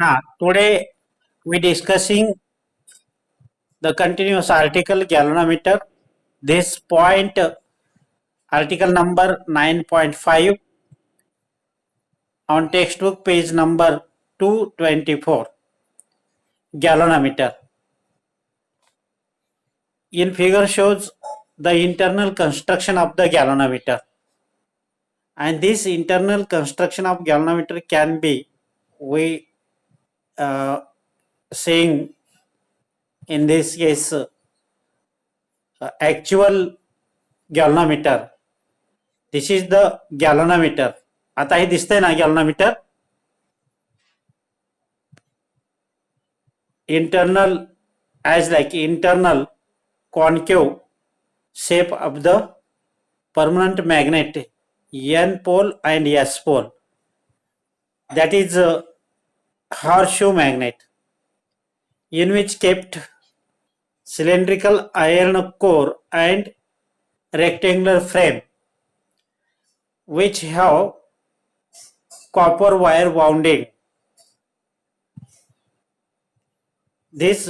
Today we discussing the continuous article galvanometer. This point, article number 9.5 on textbook page number 224. Galvanometer. In figure shows the internal construction of the galvanometer, and this internal construction of galvanometer can be saying in this case actual galvanometer. This is the galvanometer. आता हे दिसतंय ना galvanometer. Internal as like internal concave shape of the permanent magnet N pole and S pole, that is a horseshoe magnet, in which kept cylindrical iron core and rectangular frame, which have copper wire wounding. This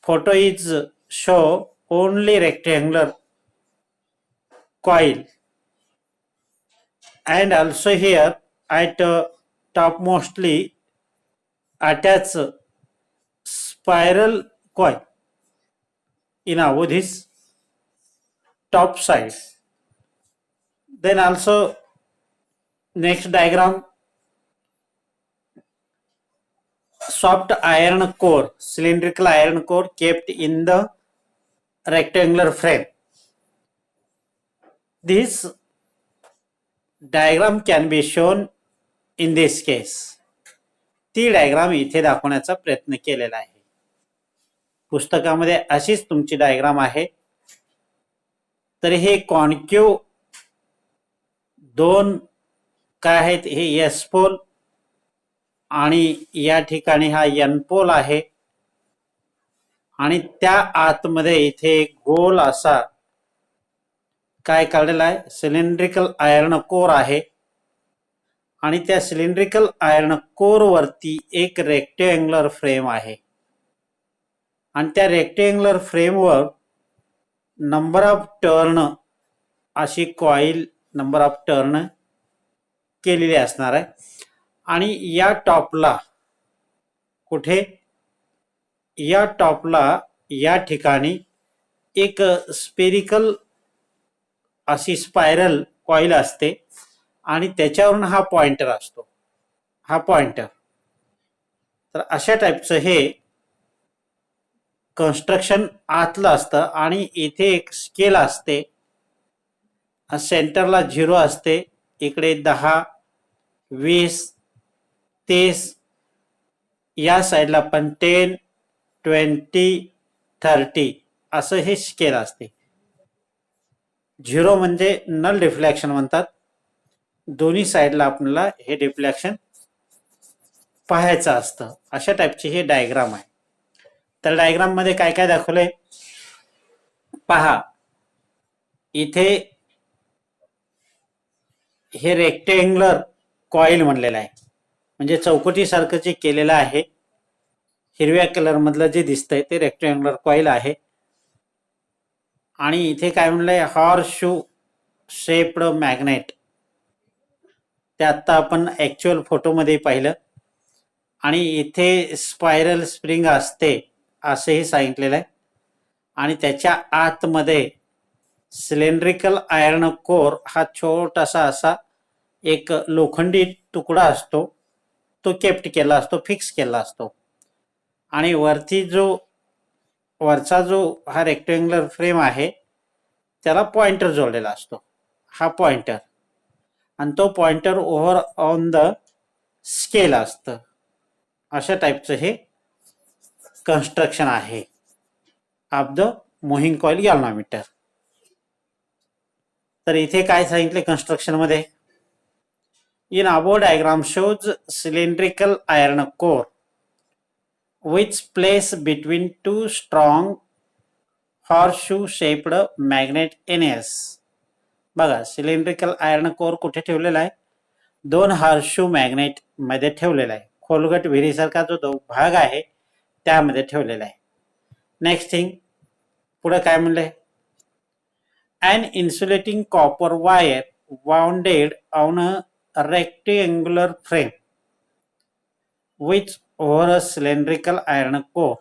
photo is show only rectangular coil, and also here at top mostly attach spiral coil in this top side. Then also next diagram, soft iron core, cylindrical iron core kept in the rectangular frame. This diagram can be shown in this case. ती diagram इथे दाखवण्याचा प्रयत्न केलेला आहे. पुस्तकामध्ये अशीच तुमची diagram आहे. तर हे कॉन्केव दोन काय आहेत, हे एस पोल आणि या ठिकाणी हा एन पोल आहे, आणि त्या आतमध्ये इथे गोल असा काय काढलेला आहे, सिलेंड्रिकल आयर्न कोर आहे, आणि त्या सिलेंड्रिकल आयर्न कोर वरती एक रेक्टँग्युलर फ्रेम आहे, आणि त्या रेक्टँग्युलर फ्रेमवर नंबर ऑफ टर्न अशी कॉईल नंबर ऑफ टर्न केलेली असणार आहे. आणि या टॉपला कुठे, या टॉपला या ठिकाणी एक स्पेरिकल अशी स्पायरल कॉईल असते, आणि त्याच्यावरून हा पॉइंटर असतो, हा पॉइंटर. तर अशा टाईपचं हे कन्स्ट्रक्शन आतलं असतं, आणि इथे एक स्केल असते, सेंटरला 0 असते, इकडे 10, 20, 30, या साईडला पण 10, 20, 30 असं हे स्केल असते. 0 म्हणजे नल डिफ्लेक्शन म्हणतात. दोन्ही साईडला आपल्याला हे डिफ्लेक्शन पाहायचं असतं. अशा टाईपची हे डायग्राम आहे. तर डायग्राम मध्ये काय काय दाखवलंय पहा. इथे हे रेक्टँग्युलर कॉईल म्हणलेलं आहे, म्हणजे चौकटी सारखं जे केलेलं आहे, हिरव्या कलर मधलं जे दिसतंय ते रेक्टँग्युलर कॉईल आहे. आणि इथे काय म्हणलंय, हॉर्सशू शेप्ड मॅग्नेट, ते आता आपण ऍक्च्युअल फोटोमध्ये पाहिलं. आणि इथे स्पायरल स्प्रिंग असते असंही सांगितलेलं आहे, आणि त्याच्या आतमध्ये सिलेंड्रिकल आयर्न कोर हा छोटासा असा एक लोखंडी तुकडा असतो, तो केप्ट केला असतो, फिक्स केला असतो. आणि वरती वरचा जो हा रेक्टँग्युलर फ्रेम आहे त्याला पॉइंटर जोडलेला असतो, हा पॉइंटर, आणि तो pointer over on the scale असतं. अशा टाईपचं हे कन्स्ट्रक्शन आहे ऑफ द मोहिंग कॉईल गॅल्व्हनोमीटर. तर इथे काय सांगितले कन्स्ट्रक्शन मध्ये, in above diagram shows cylindrical iron core which place between two strong horseshoe shaped magnet NS. बघा, सिलेंड्रिकल आयर्न कोर कुठे ठेवलेला आहे, दोन हॉर्सशू मॅग्नेट मध्ये ठेवलेला आहे. खोलगट विहिरीसारखा जो भाग आहे त्यामध्ये ठेवलेला आहे. नेक्स्ट थिंग, पुढे काय म्हणलंय, an insulating copper wire wounded on a rectangular frame which over a cylindrical iron core.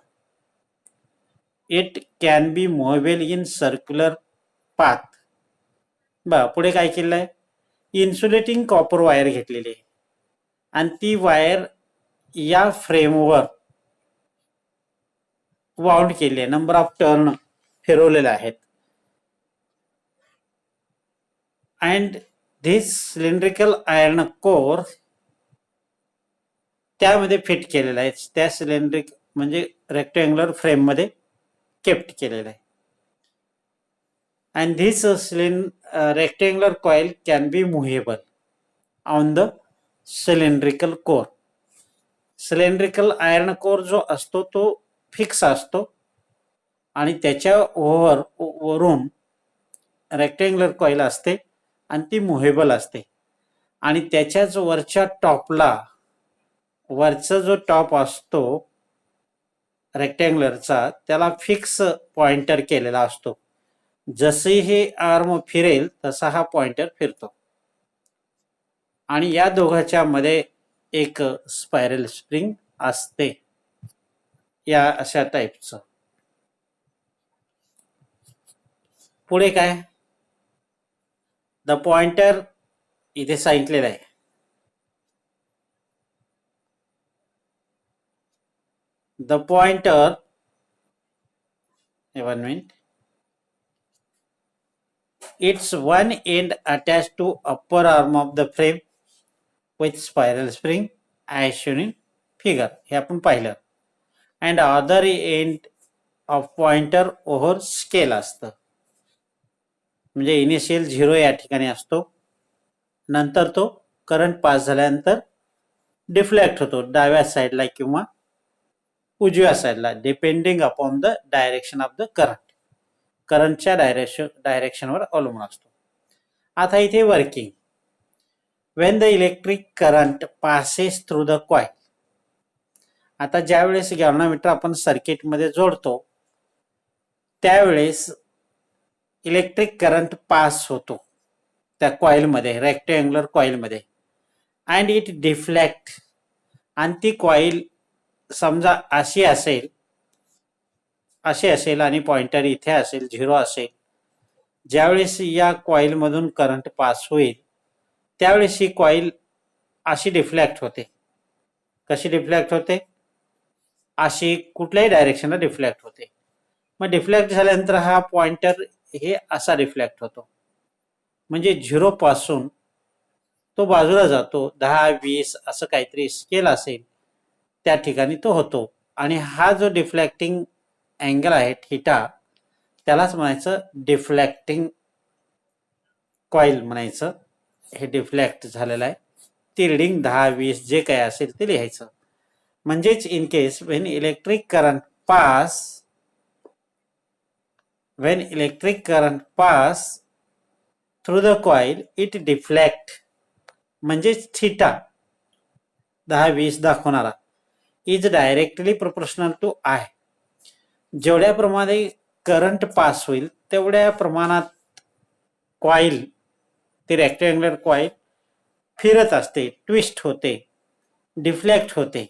It can be movable in circular path. पुढे काय केलंय, इन्सुलेटिंग कॉपर वायर घेतलेली आहे आणि ती वायर या फ्रेमवर वाउंड केली आहे, नंबर ऑफ टर्न फिरवलेले आहेत. And this cylindrical iron core त्यामध्ये फिट केलेला आहे, त्या सिलेंड्रिक म्हणजे रेक्टँग्युलर फ्रेम मध्ये केप्ट केलेला आहे. And this rectangular coil can be movable on the cylindrical core. Cylindrical iron core जो असतो तो फिक्स असतो आणि त्याच्या वरून रेक्टँग्युलर कॉइल असते आणि ती मुव्हेबल असते आणि त्याच्याच वरच्या टॉपला, वरचा जो टॉप असतो रेक्टँग्युलरचा त्याला फिक्स पॉइंटर केलेला असतो. जसे हे आर्म फिरेल तसा हा पॉइंटर फिरतो आणि या दोघांच्या मध्ये एक स्पायरल स्प्रिंग असते, या अशा टाईपचं. पुढे काय, द पॉइंटर इथे सांगितलेलं आहे. The pointer, 1 minute, its one end attached to upper arm of the frame with spiral spring as shown in figure. हे आपण पाहिलं. and other end of pointer over scale असतं, म्हणजे इनिशियल 0 या ठिकाणी असतो, नंतर तो करंट पास झाल्यानंतर डिफ्लेक्ट होतो डाव्या साईडला किंवा उजव्या साईडला, depending upon the direction of the current. करंटच्या डायरेक्शनवर अवलंबून असतो. आता इथे working, Wien the electric current passes through the coil. आता ज्यावेळेस गॅल्व्हनोमीटर आपण सर्किटमध्ये जोडतो त्यावेळेस इलेक्ट्रिक करंट पास होतो त्या कॉइलमध्ये, रेक्टँग्युलर कॉइलमध्ये, अँड इट डिफ्लेक्ट. आणि ती कॉइल समजा अशी असेल आणि पॉइंटर इथे असेल, 0 असेल, ज्यावेळेस या कॉइलमधून करंट पास होईल त्यावेळेस ही कॉइल अशी डिफ्लेक्ट होते. कशी डिफ्लेक्ट होते, अशी कुठल्याही डायरेक्शनला डिफ्लेक्ट होते. मग डिफ्लेक्ट झाल्यानंतर हा पॉइंटर हे असा डिफ्लेक्ट होतो, म्हणजे 0 पासून तो बाजूला जातो, 10-20 असं काहीतरी स्केल असेल त्या ठिकाणी तो होतो. आणि हा जो डिफ्लेक्टिंग अँगल आहे थिटा, त्यालाच म्हणायचं डिफ्लेक्टिंग कॉइल म्हणायचं. हे डिफ्लेक्ट झालेलं आहे, ती रिडिंग 10-20 जे काय असेल ते लिहायचं. म्हणजेच in case when electric current pass through the coil it deflect, म्हणजेच थिटा 10-20 दाखवणारा is directly proportional to I. जेवढ्या प्रमाणे करंट पास होईल तेवढ्या प्रमाणात कॉइल, ती रेक्टँग्युलर कॉइल फिरत असते, ट्विस्ट होते, डिफ्लेक्ट होते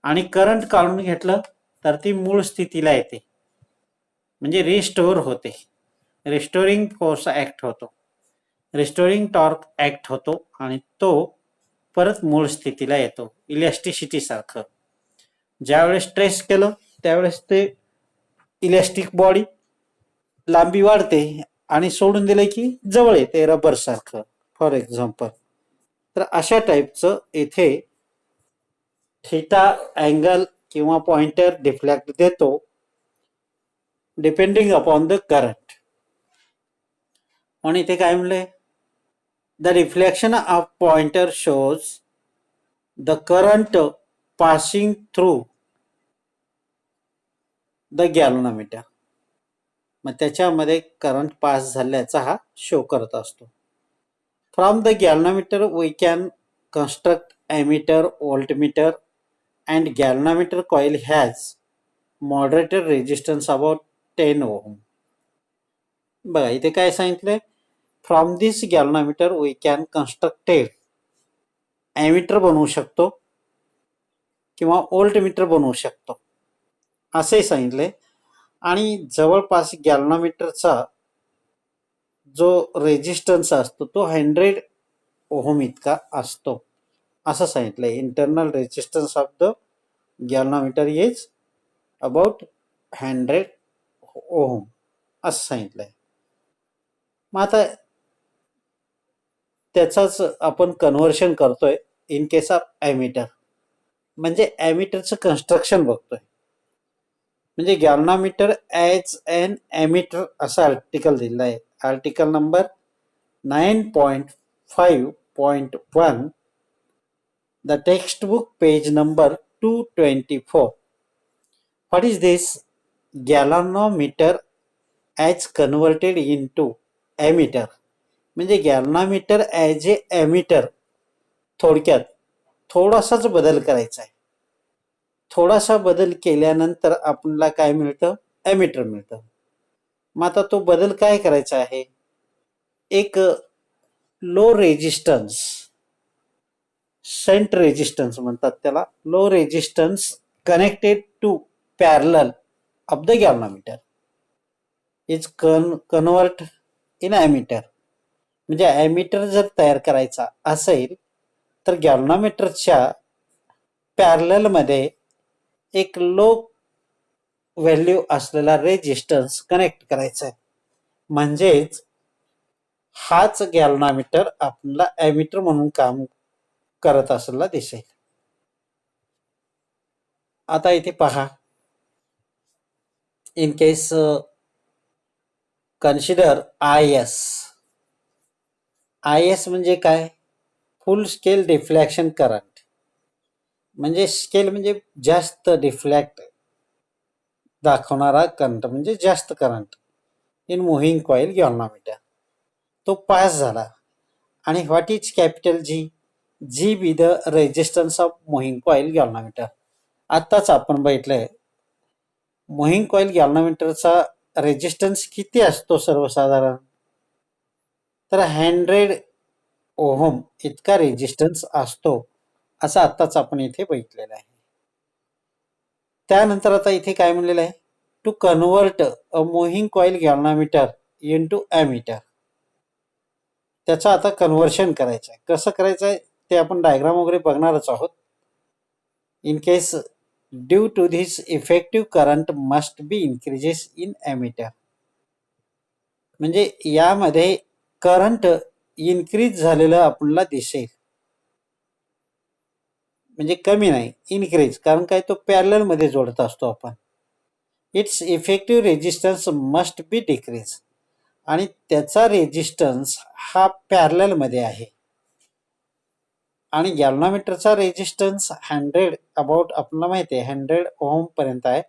आणि करंट काढून घेतलं तर ती मूळ स्थितीला येते, म्हणजे रिस्टोर होते. रिस्टोरिंग फोर्स ऍक्ट होतो, रिस्टोरिंग टॉर्क ऍक्ट होतो आणि तो परत मूळ स्थितीला येतो. इलॅस्टिसिटी सारखं ज्यावेळेस स्ट्रेस केलं त्यावेळेस ते इलॅस्टिक बॉडी लांबी वाढते आणि सोडून दिले की जवळ येते, रबर सारखं फॉर एक्झाम्पल. तर अशा टाईपचं इथे थिटा अँगल किंवा पॉइंटर डिफ्लेक्ट देतो डिपेंडिंग अपॉन द करंट. म्हणून इथे काय म्हणलंय, the reflection of pointer shows the current passing through the galvanometer. मग त्याच्यामध्ये करंट पास झाल्याचा हा शो करत असतो. From the galvanometer we can construct emitter, voltmeter and galvanometer coil has moderated resistance about 10 ohm. बघा इथे काय सांगितलंय, from this galvanometer we can constructed ammeter बनवू शकतो किंवा व्होल्टमीटर बनवू शकतो असे सांगितले. आणि जवळपास गॅल्व्हनोमीटरचा जो रेजिस्टन्स असतो तो 100 ओहम इतका असतो असं सांगितलंय. Internal resistance of the galvanometer is about 100 ohm असं सांगितलंय. मग आता त्याचाच आपण कन्व्हर्शन करतोय इन केस ऑफ ॲमीटर. म्हणजे ॲमीटरचं कन्स्ट्रक्शन बघतोय. म्हणजे गॅल्व्हनोमीटर ॲज एन ॲमीटर असं आर्टिकल दिलेलं आहे. Article number 9.5.1 the text book page number 224. What is this galvanometer as converted into ammeter. म्हणजे गॅल्व्हनोमीटर ॲज ए ॲमीटर थोडक्यात थोडासाच बदल करायचा आहे. थोडासा बदल केल्यानंतर आपल्याला काय मिळतं, ॲमीटर मिळतं. मग आता तो बदल काय करायचा आहे, एक लो रेजिस्टन्स, शंट रेजिस्टन्स म्हणतात त्याला, low resistance connected to parallel of the galvanometer is convert in ammeter. म्हणजे ॲमीटर जर तयार करायचा असेल तर गॅल्व्हनोमीटरच्या पॅरललमध्ये एक लो व्हॅल्यू असलेला रेजिस्टन्स कनेक्ट करायचा आहे. म्हणजेच हाच गॅल्व्हनोमीटर आपल्याला ॲमीटर म्हणून काम करत असलेला दिसेल. आता इथे पहा, in case consider IS. IS म्हणजे काय, फुल स्केल डिफ्लॅक्शन करंट. म्हणजे स्केल म्हणजे जास्त डिफ्लॅक्ट दाखवणारा करंट, म्हणजे जास्त current in moving coil galvanometer. तो पास झाला. आणि what is capital G. G be the resistance of moving coil galvanometer. आत्ताच आपण बघितलंय मुव्हिंग कॉईल गॅल्व्हनोमीटरचा रेजिस्टन्स किती असतो सर्वसाधारण, तर 100 ओहम इतका रेजिस्टन्स असतो असं आत्ताच आपण इथे बघितलेलं आहे. त्यानंतर आता इथे काय म्हणलेलं आहे, to convert a moving coil galvanometer into ammeter. त्याचं आता कन्व्हर्शन करायचं आहे. कसं करायचं आहे ते आपण डायग्राम वगैरे बघणारच आहोत. In case due to this effective current must be increases in ammeter. म्हणजे यामध्ये करंट इन्क्रीज झालेलं आपल्याला दिसेल. म्हणजे कमी नाही, इन्क्रीज. कारण काय, तो पॅरलल मध्ये जोडत असतो आपण. It's effective resistance must be decrease. आणि त्याचा रेजिस्टन्स हा पॅरलल मध्ये आहे. आणि गॅल्व्हनोमीटरचा रेजिस्टन्स 100 अबाउट आपल्याला माहिती आहे 100 ओहम पर्यंत आहे.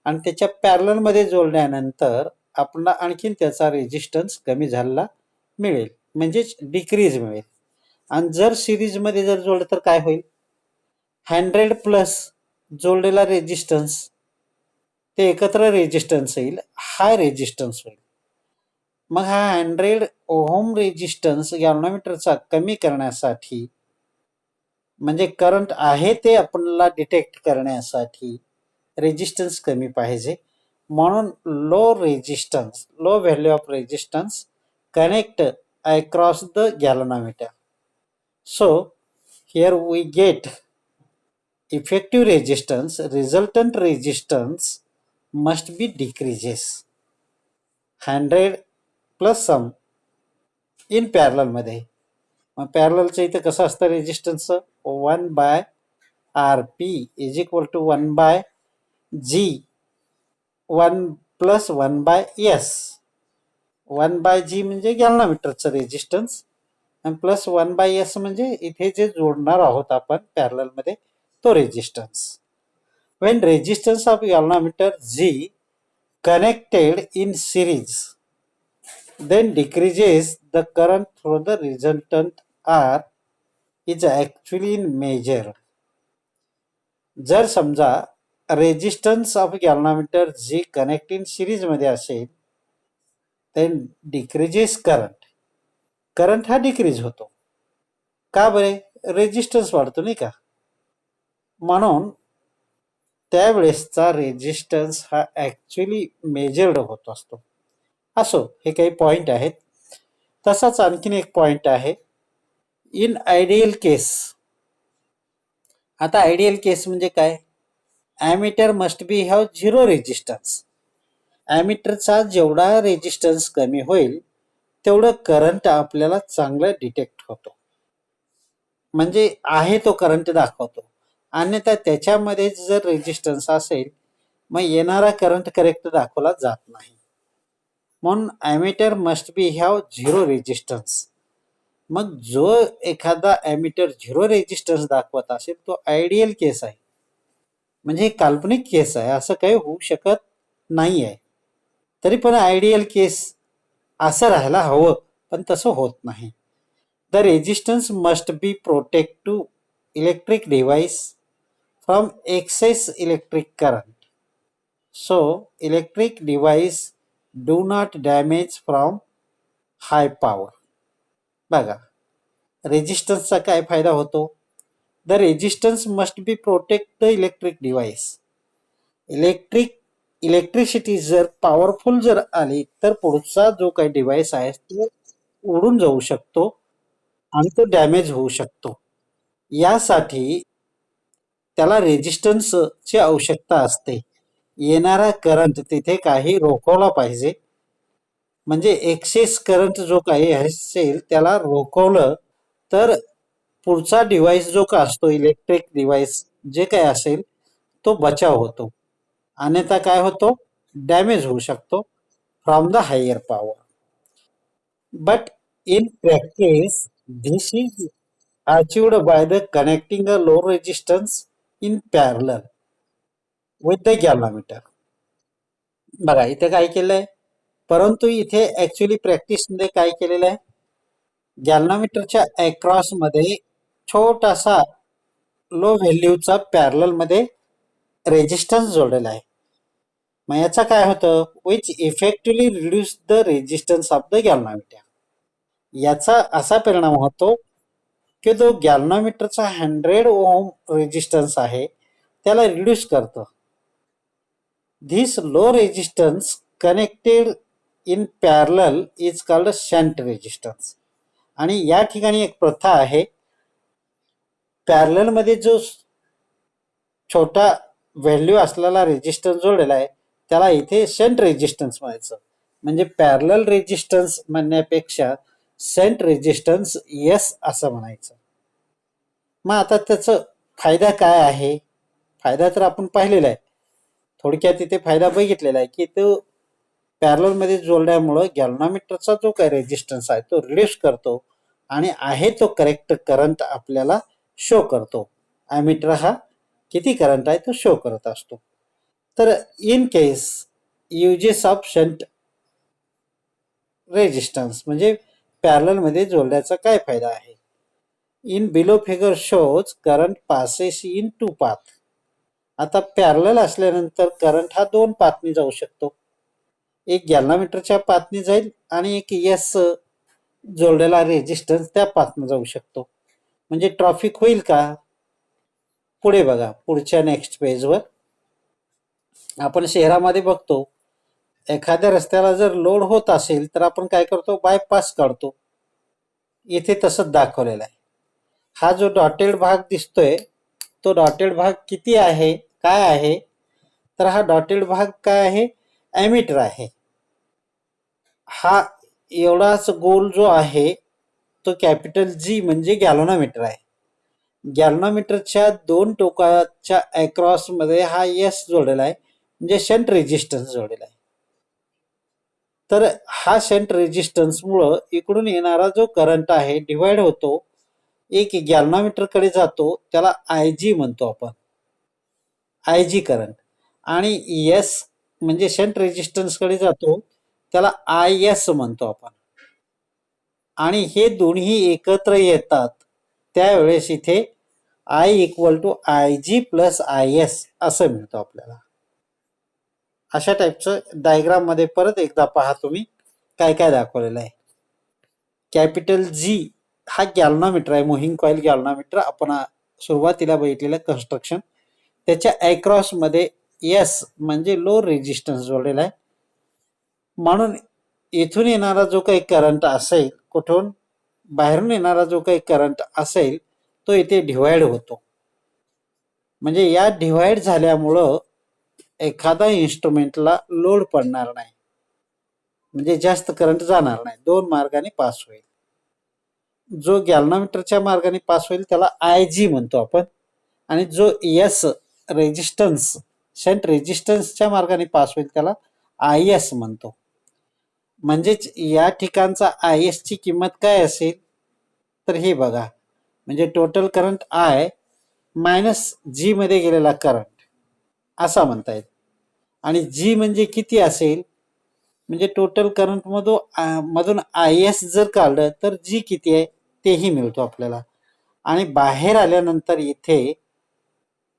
आणि त्याच्या पॅरलल मध्ये जोडल्यानंतर आपल्याला आणखीन त्याचा रेजिस्टन्स कमी झालेला मिळेल, म्हणजेच डिक्रीज मिळेल. आणि जर सिरीजमध्ये जर जोडलं तर काय होईल, 100 प्लस जोडलेला रेजिस्टन्स ते एकत्र रेजिस्टन्स येईल, हा रेजिस्टन्स होईल. मग हा 100 ओहम रेजिस्टन्स गॅल्व्हनोमीटरचा कमी करण्यासाठी, म्हणजे करंट आहे ते आपल्याला डिटेक्ट करण्यासाठी रेजिस्टन्स कमी पाहिजे. म्हणून low resistance, low value of resistance connect across the galvanometer. So here we get effective resistance, resultant resistance must be decreases 100 plus sum in parallel मध्ये. मग पॅरललचं इथं कसं असतं resistance, 1/RP is equal to 1/G 1 plus 1/S. 1/G म्हणजे गॅल्व्हनोमीटरचं resistance आणि plus 1/S म्हणजे इथे जे जोडणार आहोत आपण पॅरलल मध्ये तो resistance. when resistance of galvanometer G connected in series then decreases the current through the resultant R is actually measured. जर समजा resistance of galvanometer G connecting सिरीजमध्ये असेल देन डिक्रीजेस करंट. करंट हा डिक्रीज होतो. का बरे? रेजिस्टन्स वाढतो नाही का. म्हणून त्यावेळेसचा रेजिस्टन्स हा ॲक्च्युअली मेजर्ड होत असतो. असो, हे काही पॉईंट आहेत. तसाच आणखीन एक पॉईंट आहे इन आयडियल केस. आता आयडियल केस म्हणजे काय? Ammeter must be have zero resistance. ॲमीटरचा जेवढा रेजिस्टन्स कमी होईल तेवढं करंट आपल्याला चांगलं डिटेक्ट होतो, म्हणजे आहे तो करंट दाखवतो. अन्यथा त्याच्यामध्ये जर रेजिस्टन्स असेल मग येणारा करंट करेक्ट दाखवला जात नाही. म्हणून ammeter must be have zero resistance. मग जो एखादा ॲमीटर झिरो रेजिस्टन्स दाखवत असेल तो आयडियल केस आहे, म्हणजे काल्पनिक केस आहे, असं काही होऊ शकत नाही आहे. तरी पण आयडियल केस असं राहायला हवं, पण तसं होत नाही. The resistance must be protect to electric device from excess electric current. So electric device do not damage from high power. बघा, रेजिस्टन्सचा काय फायदा होतो? The resistance must be protect the electric device. Electricity जर पॉवरफुल जर आली तर पुढचा जो काही डिव्हाइस आहे तो उडून जाऊ शकतो आणि तो डॅमेज होऊ शकतो. यासाठी त्याला रेजिस्टन्सची आवश्यकता असते. येणारा करंट तिथे काही रोखवला पाहिजे, म्हणजे एक्सेस करंट जो काही असेल त्याला रोखवलं तर पुढचा डिव्हाइस जो का असतो, इलेक्ट्रिक डिव्हाइस जे काही असेल तो बचाव होतो. अन्यथा काय होतो? डॅमेज होऊ शकतो from the higher power. But in practice this is achieved by the connecting a low resistance in parallel with the galvanometer. बघा इथे काय केलंय, परंतु इथे ऍक्च्युली प्रॅक्टिस मध्ये काय केलेलं आहे, गॅल्व्हनोमीटरच्या अक्रॉस मध्ये छोटासा लो व्हॅल्यूचा पॅरलल मध्ये रेजिस्टन्स जोडलेला आहे. मग याचा काय होतं, which effectively reduce the resistance of the galvanometer. याचा असा परिणाम होतो की जो गॅल्व्हनोमीटरचा 100 ओम रेजिस्टन्स आहे त्याला रिड्यूस करतो. This low resistance connected in parallel is called shunt resistance. आणि या ठिकाणी एक प्रथा आहे, पॅरलल मध्ये जो छोटा व्हॅल्यू असलेला रेजिस्टन्स जोडलेला आहे त्याला इथे शंट रेजिस्टन्स म्हणायचं. म्हणजे पॅरलल रेजिस्टन्स म्हणण्यापेक्षा शंट रेजिस्टन्स एस असं म्हणायचं. मग आता त्याचा फायदा काय आहे? फायदा तर आपण पाहिलेला आहे, थोडक्यात इथे फायदा बघितलेला आहे की तो पॅरललमध्ये जोडल्यामुळं गॅल्व्हनोमीटरचा जो काही रेजिस्टन्स आहे तो रिड्यूस करतो आणि आहे तो करेक्ट करंट आपल्याला शो करतो. ॲमीटर हा किती करंट आहे तो शो करत असतो. तर in case uses of shunt resistance म्हणजे पॅरललमध्ये जोडण्याचा काय फायदा आहे? In below figure shows current passes in two path. आता पॅरलल असल्यानंतर करंट हा दोन पाथनी जाऊ शकतो. एक गॅल्व्हनोमीटरच्या पाथनी जाईल आणि एक एस जोडलेला रेजिस्टन्स त्या पाथनं जाऊ शकतो. म्हणजे ट्रॅफिक होईल का? पुढे बघा, पुढच्या नेक्स्ट पेजवर आपण शहरामध्ये बघतो, एखाद्या रस्त्याला जर लोड होत असेल तर आपण काय करतो, बायपास काढतो. इथे तसंच दाखवलेलं आहे. हा जो डॉटेड भाग दिसतोय तो डॉटेड भाग किती आहे, काय आहे? तर हा डॉटेड भाग काय आहे? ॲमीटर आहे. हा एवढाच गोल जो आहे तो कॅपिटल जी म्हणजे गॅल्व्हनोमीटर आहे. गॅल्व्हनोमीटरच्या दोन टोकाच्या अक्रॉस मध्ये हा एस जोडलेला आहे, म्हणजे शंट रेजिस्टन्स जोडलेला आहे. तर हा शंट रेजिस्टन्समुळं इकडून येणारा जो करंट आहे डिवाइड होतो, एक गॅल्व्हनोमीटर कडे जातो, त्याला आय जी म्हणतो आपण, आय जी करंट. आणि एस म्हणजे शंट रेजिस्टन्स कडे जातो, त्याला आय एस म्हणतो आपण. आणि हे दोन्ही एकत्र येतात त्यावेळेस इथे I equal to I G plus I S असं मिळतं आपल्याला. अशा टाईपचं डायग्राम मध्ये परत एकदा पहा तुम्ही काय काय दाखवलेलं आहे. कॅपिटल जी हा गॅल्व्हनोमीटर आहे, मूव्हिंग कॉइल गॅल्व्हनोमीटर. आपण सुरुवातीला बघितलेलं कन्स्ट्रक्शन. त्याच्या अक्रॉस मध्ये एस म्हणजे लो रेजिस्टन्स जोडलेला आहे. म्हणून इथून येणारा जो काही करंट असेल, कुठून बाहेरून येणारा जो काही करंट असेल तो इथे डिवाइड होतो. म्हणजे या डिवाइड झाल्यामुळं एखादा इन्स्ट्रुमेंटला लोड पडणार नाही, म्हणजे जास्त करंट जाणार नाही, दोन मार्गाने पास होईल. जो गॅल्व्हनोमीटरच्या मार्गाने पास होईल त्याला आय जी म्हणतो आपण, आणि जो एस रेजिस्टन्स शंट रेजिस्टन्सच्या मार्गाने पास होईल त्याला आय एस म्हणतो. म्हणजेच या ठिकाणचा आय एस ची किंमत काय असेल तर हे बघा, म्हणजे टोटल करंट आय मायनस जी मध्ये गेलेला करंट असा म्हणता येईल. आणि जी म्हणजे किती असेल, म्हणजे टोटल करंट मधून आय एस जर काढलं तर जी किती आहे तेही मिळतो आपल्याला. आणि बाहेर आल्यानंतर इथे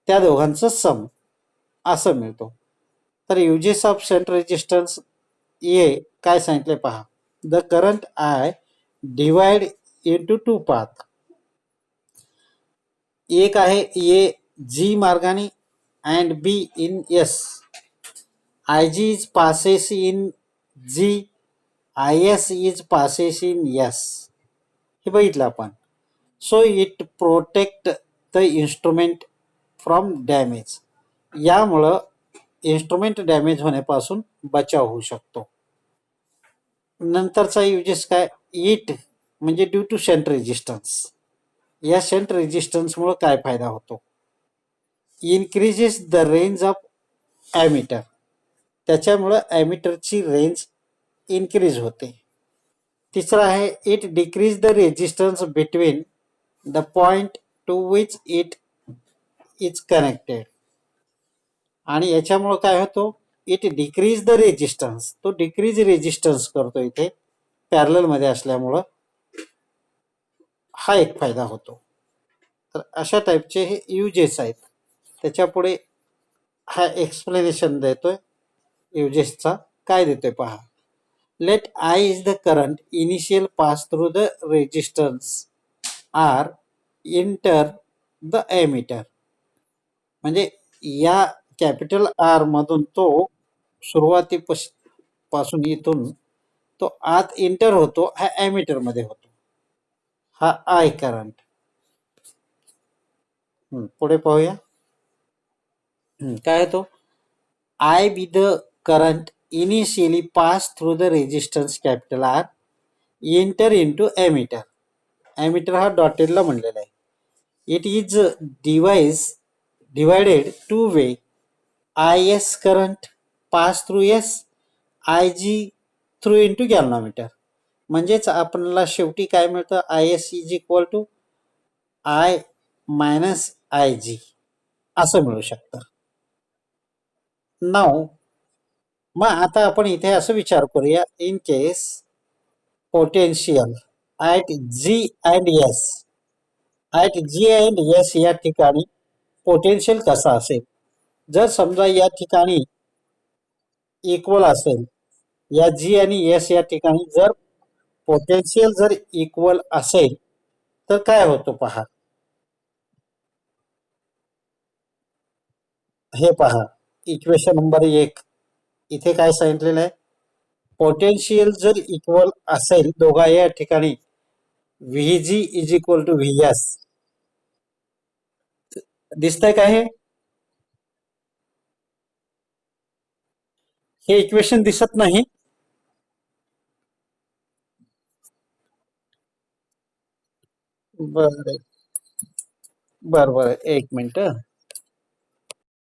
त्या दोघांचं सम असं मिळतो. तर युजेस ऑफ शंट रेजिस्टन्स ए काय सांगितले पहा. The current I divide into two path. एक आहे ए जी मार्गाने and B in S. I G is passes in G, I S is passes in S. हे बघितलं आपण. So it protect the instrument from damage. यामुळं instrument damage होण्यापासून बचाव होऊ शकतो. नंतरचा युजेस काय, इट म्हणजे ड्यू टू शंट रेजिस्टन्स. या शंट रेजिस्टन्समुळे काय फायदा होतो, increases the range of ammeter. त्याच्यामुळं ॲमीटरची रेंज इन्क्रीज होते. तिसरा आहे it decrease the resistance between the point two which it is connected. आणि याच्यामुळं काय होतो, इट डिक्रीज द रेजिस्टन्स, तो डिक्रीज रेजिस्टन्स करतो इथे पॅरलल मध्ये असल्यामुळं. हा एक फायदा होतो. तर अशा टाईपचे हे युजेस आहेत. त्याच्या पुढे हा एक्सप्लेनेशन देतोय युजेसचा. काय देतोय पहा. Let I is the current initial pass through the resistance R enter the ammeter. म्हणजे या कॅपिटल आर मधून तो सुरुवातीपासून इथून तो आत इंटर होतो, हा एमिटर मध्ये होतो. हा आय करंट. पुढे पाहूया. काय आहे तो, I be the current initially pass through the resistance capital R enter into ammeter. Ammeter हा डॉटेडला म्हणलेला आहे. It is divided two way. I S current pass through S, I G through into galvanometer. म्हणजेच आपल्याला शेवटी काय मिळतं, I S is equal to I minus I G असं मिळू शकतं. नाव मग आता आपण इथे असं विचार करूया, in case potential at G and S, at G and S या ठिकाणी पोटेन्शियल कसा असेल. जर समजा या ठिकाणी इक्वल असेल, या जी आणि एस या ठिकाणी जर पोटेन्शियल जर इक्वल असेल तर काय होतं पहा. हे पहा, इक्वेशन नंबर 1 इथे काय सांगितलेलं आहे, पोटेन्शियल जर इक्वल असेल दोघा या ठिकाणी, V G is equal to V S. दिसतंय का हे इक्वेशन दिसत नाही. बर बर बर, एक मिनिट.